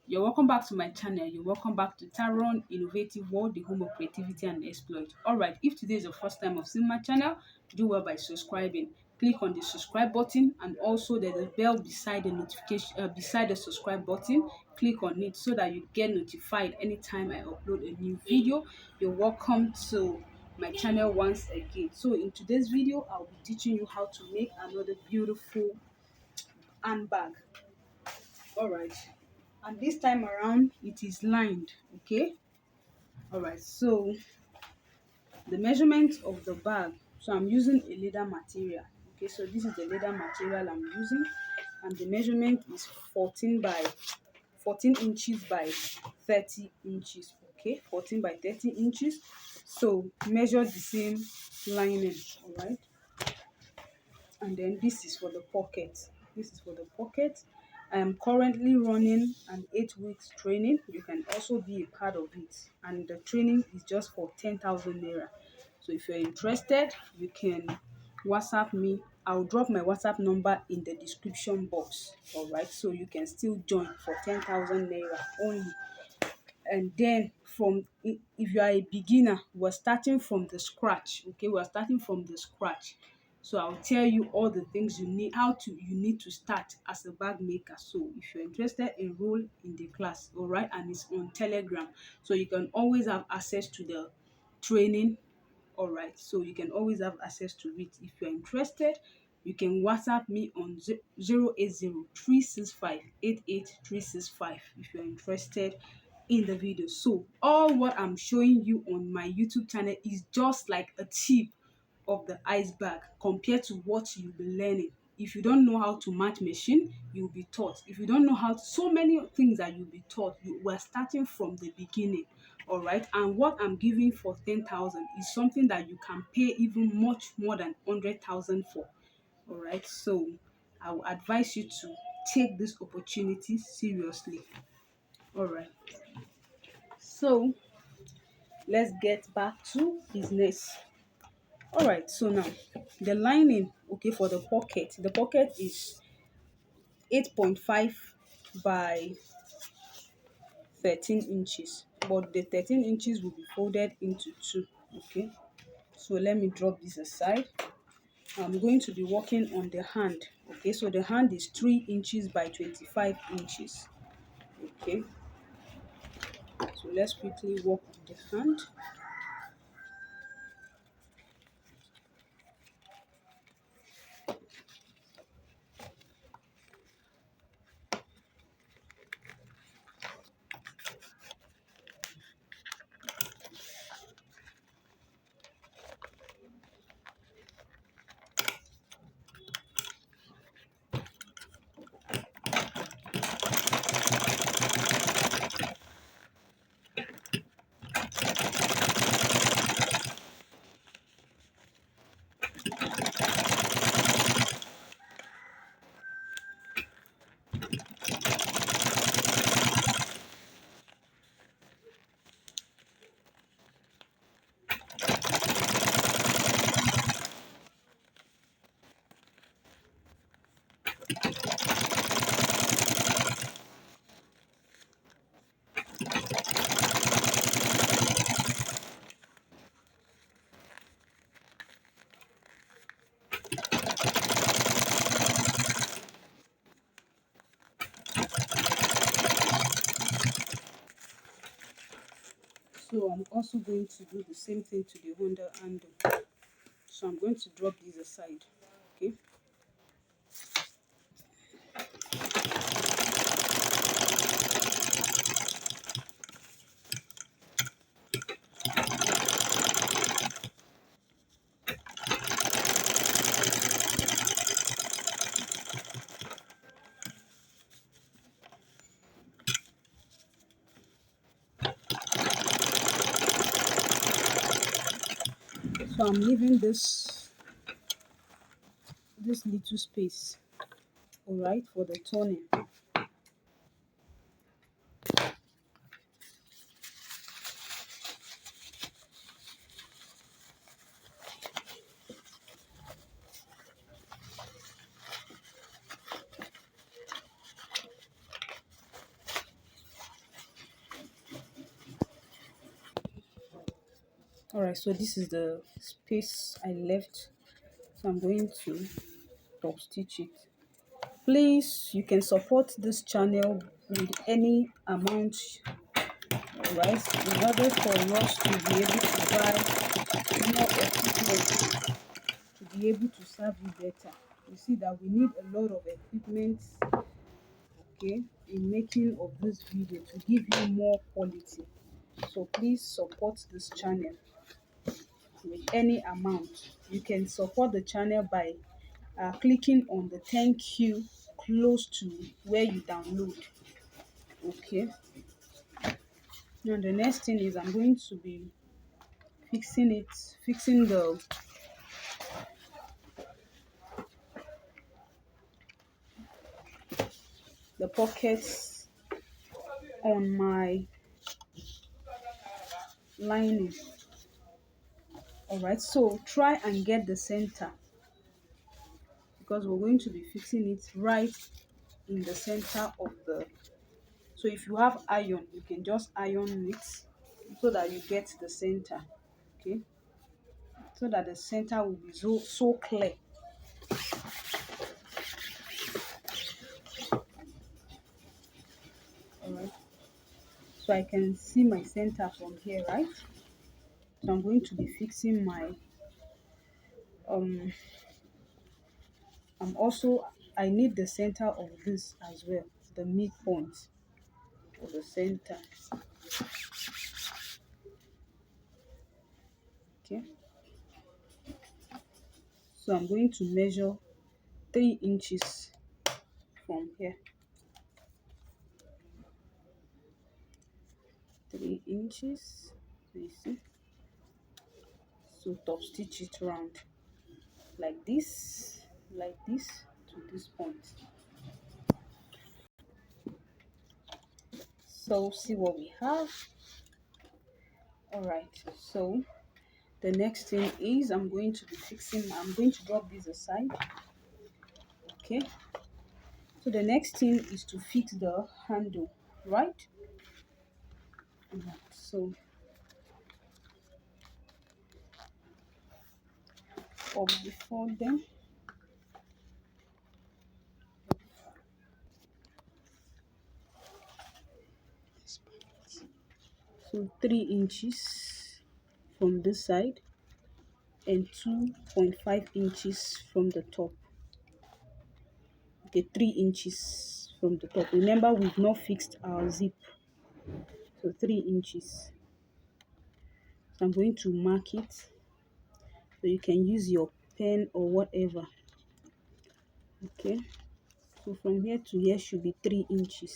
You're welcome back to my channel. You're welcome back to Taron Innovative World, the home of creativity and exploit. Alright, if today is your first time of seeing my channel, do well by subscribing. Click on the subscribe button, and also there's a bell beside the notification beside the subscribe button. Click on it so that you get notified anytime I upload a new video. You're welcome to my channel once again. So in today's video, I'll be teaching you how to make another beautiful handbag. All right, and this time around it is lined. Okay, all right, so the measurement of the bag, so I'm using a leather material. Okay, so this is the leather material I'm using, and the measurement is 14 inches by 30 inches. Okay, 14 by 30 inches. So measure the same lining. All right, and then this is for the pocket. This is for the pocket. I am currently running an 8 weeks training. You can also be a part of it, and the training is just for 10,000 naira. So if you're interested, you can WhatsApp me. I'll drop my WhatsApp number in the description box. All right, so you can still join for 10,000 naira only. And then if you are a beginner, we're starting from the scratch. Okay, we're starting from the scratch. So I'll tell you all the things you need, you need to start as a bag maker. So if you're interested, enroll in the class. All right, and it's on Telegram, so you can always have access to the training. All right, so you can always have access to it. If you're interested, you can WhatsApp me on 080 365 88365 if you're interested in the video. So all what I'm showing you on my YouTube channel is just like a tip of the iceberg compared to what you'll be learning. If you don't know how to match machine, you'll be taught. If you don't know how to, so many things that you'll be taught. You were starting from the beginning. All right, and what I'm giving for 10,000 is something that you can pay even much more than 100,000 for. All right, so I will advise you to take this opportunity seriously. All right, so let's get back to business. All right, so now the lining, okay, for the pocket is 8.5 by 13 inches, but the 13 inches will be folded into two. Okay, so let me drop this aside. I'm going to be working on the hand. Okay, so the hand is 3 inches by 25 inches. Okay, so let's quickly work on the hand. So I'm also going to do the same thing to the handle. So I'm going to drop this aside. Okay. So I'm leaving this little space, all right, for the turning. All right, so this is the space I left, so I'm going to top stitch it. Please, you can support this channel with any amount, all right, in order for us to be able to buy more equipment to be able to serve you better. You see that we need a lot of equipment, okay, in making of this video to give you more quality. So please support this channel with any amount. You can support the channel by clicking on the thank you close to where you download. Okay, now the next thing is I'm going to be fixing the pockets on my lining. All right, so try and get the center, because we're going to be fixing it right in the center of the, so if you have iron, you can just iron it so that you get the center. Okay, so that the center will be so clear. All right, so I can see my center from here, right? So I'm going to be fixing my um I need the center of this as well, the midpoint of the center. Okay, so I'm going to measure 3 inches from here. 3 inches, so you see, so top stitch it round like this to this point. So see what we have. All right, so the next thing is I'm going to drop this aside. Okay, so the next thing is to fit the handle, right? So or before then, so 3 inches from this side and 2.5 inches from the top. Okay, 3 inches from the top. Remember, we've not fixed our zip, so 3 inches. So I'm going to mark it, so you can use your pen or whatever. Okay, so from here to here should be 3 inches.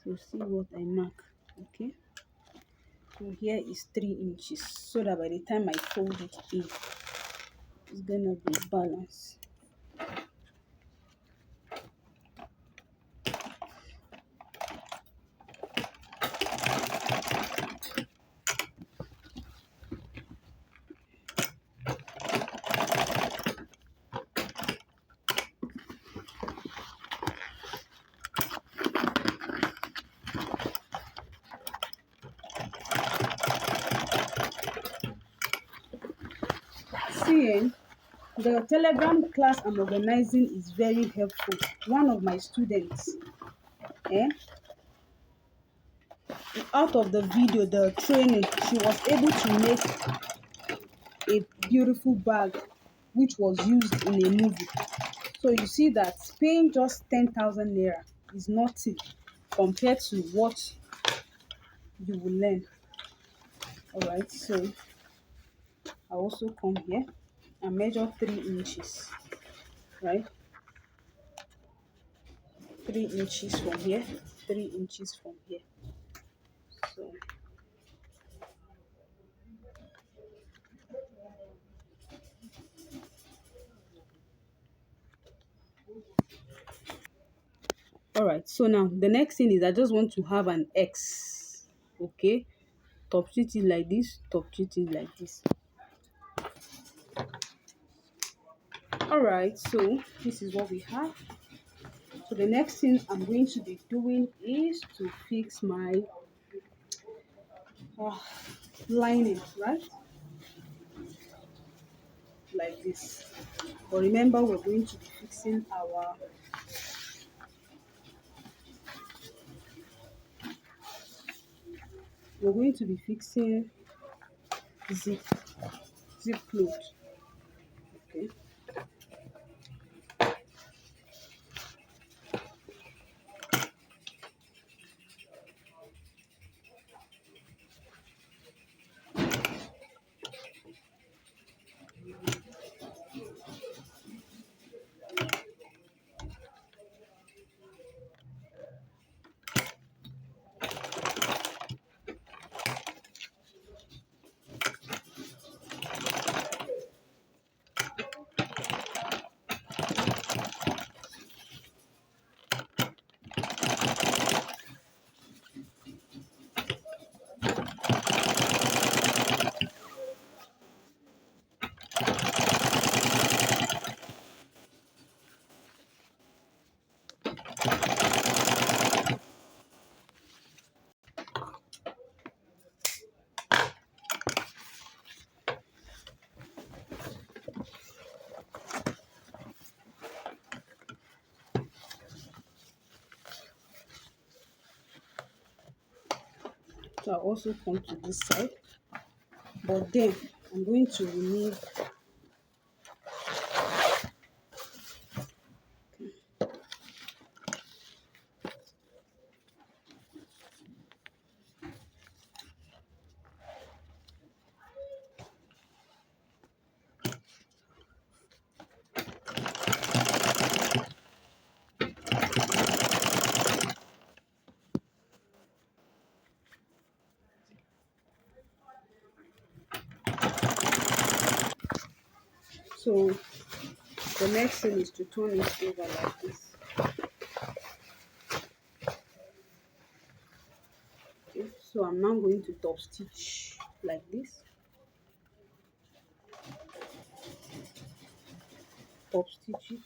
So see what I mark. Okay, so here is 3 inches, so that by the time I fold it in, it's gonna be balanced. Seeing the Telegram class I'm organizing is very helpful. One of my students, out of the video, the training, she was able to make a beautiful bag which was used in a movie. So you see that paying just 10,000 naira is nothing compared to what you will learn. All right, so I also come here and measure 3 inches, right? 3 inches from here, 3 inches from here. So all right, so now the next thing is I just want to have an X. Okay, top stitch it like this, top stitch it like this. All right, so this is what we have. So the next thing I'm going to be doing is to fix my lining, right? like this. But remember, we're going to be fixing zip clothes. Okay. So I'll also come to this side, but then I'm going to remove so the next thing is to turn it over like this. Okay, so I'm now going to top stitch like this. Top stitch it.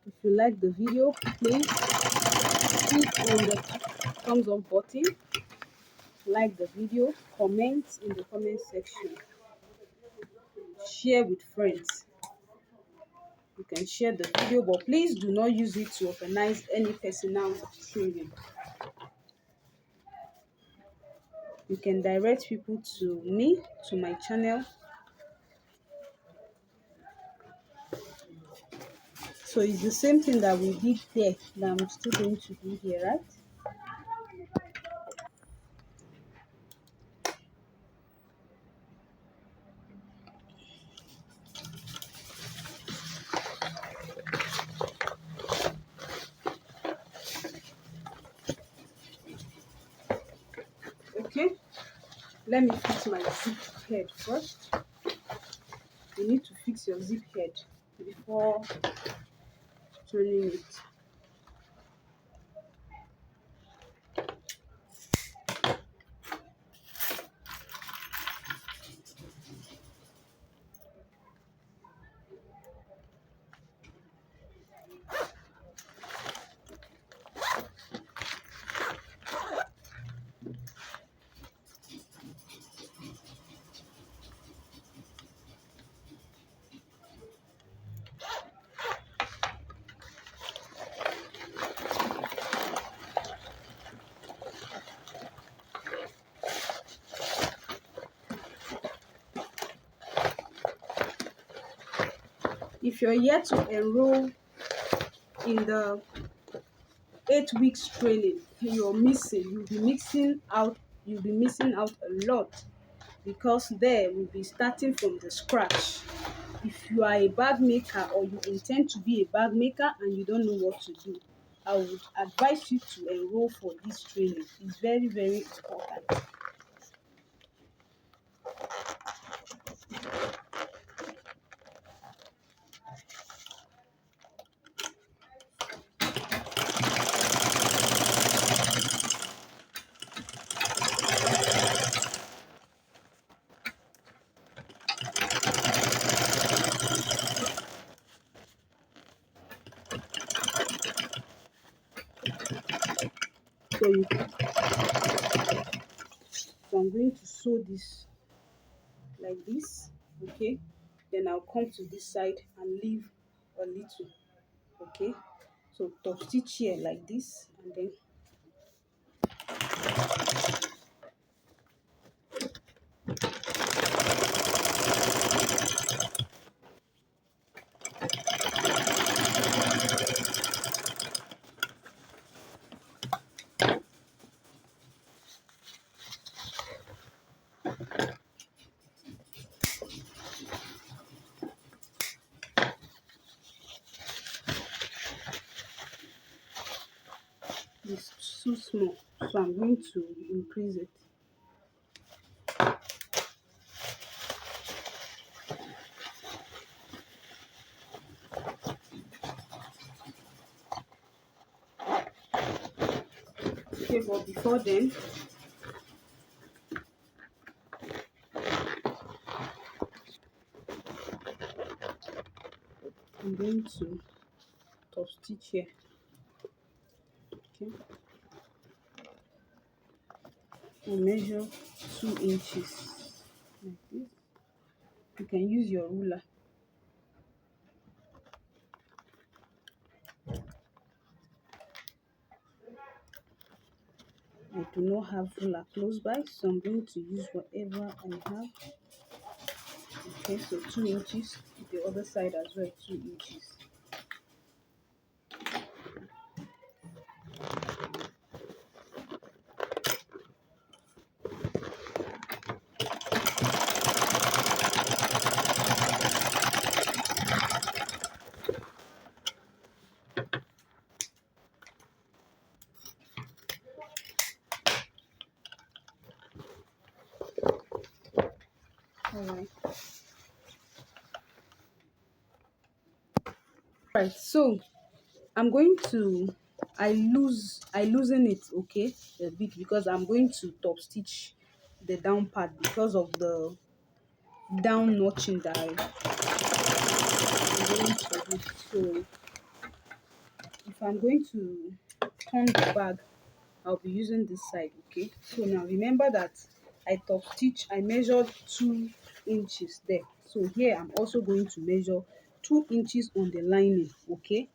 If you like the video, please click on the thumbs up button, like the video, comment in the comment section, share with friends. You can share the video, but please do not use it to organize any personal training. You can direct people to me, to my channel. So it's the same thing that we did there that I'm still going to do here, right? Okay, let me fix my zip head first. You need to fix your zip head before turning it. If you're yet to enroll in the 8 weeks training, you'll be missing out a lot, because there we'll be starting from the scratch. If you are a bag maker or you intend to be a bag maker and you don't know what to do, I would advise you to enroll for this training. It's very, very important. for you. So I'm going to sew this like this, okay? Then I'll come to this side and leave a little, okay? So top stitch here like this, and then it's too small, so I'm going to increase it. Okay, but before then, I'm going to top stitch here, okay? And measure 2 inches like this. You can use your ruler. I do not have ruler close by, so I'm going to use whatever I have. Okay, so 2 inches, the other side as well, 2 inches. Right, so I'm going to loosen it, okay, a bit, because I'm going to top stitch the down part because of the down notching that I'm going to do. So if I'm going to turn the bag, I'll be using this side, okay? So now remember that I measured 2 inches there. So here I'm also going to measure 2 inches on the lining, okay?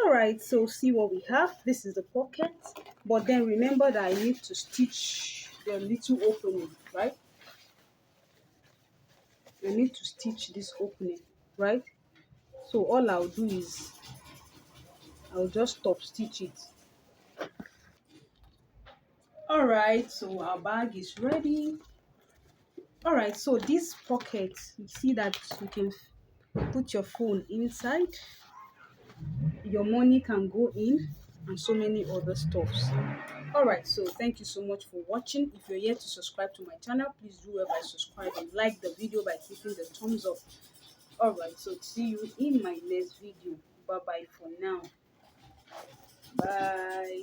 Alright, so see what we have. This is the pocket, but then remember that I need to stitch the little opening, right? I need to stitch this opening, right? So all I'll do is I'll just top stitch it. Alright, so our bag is ready. Alright, so this pocket, you see that you can put your phone inside, your money can go in, and so many other stuffs. Alright, so thank you so much for watching. If you're yet to subscribe to my channel, please do well by subscribing. Like the video by clicking the thumbs up. Alright, so see you in my next video. Bye bye for now. Bye.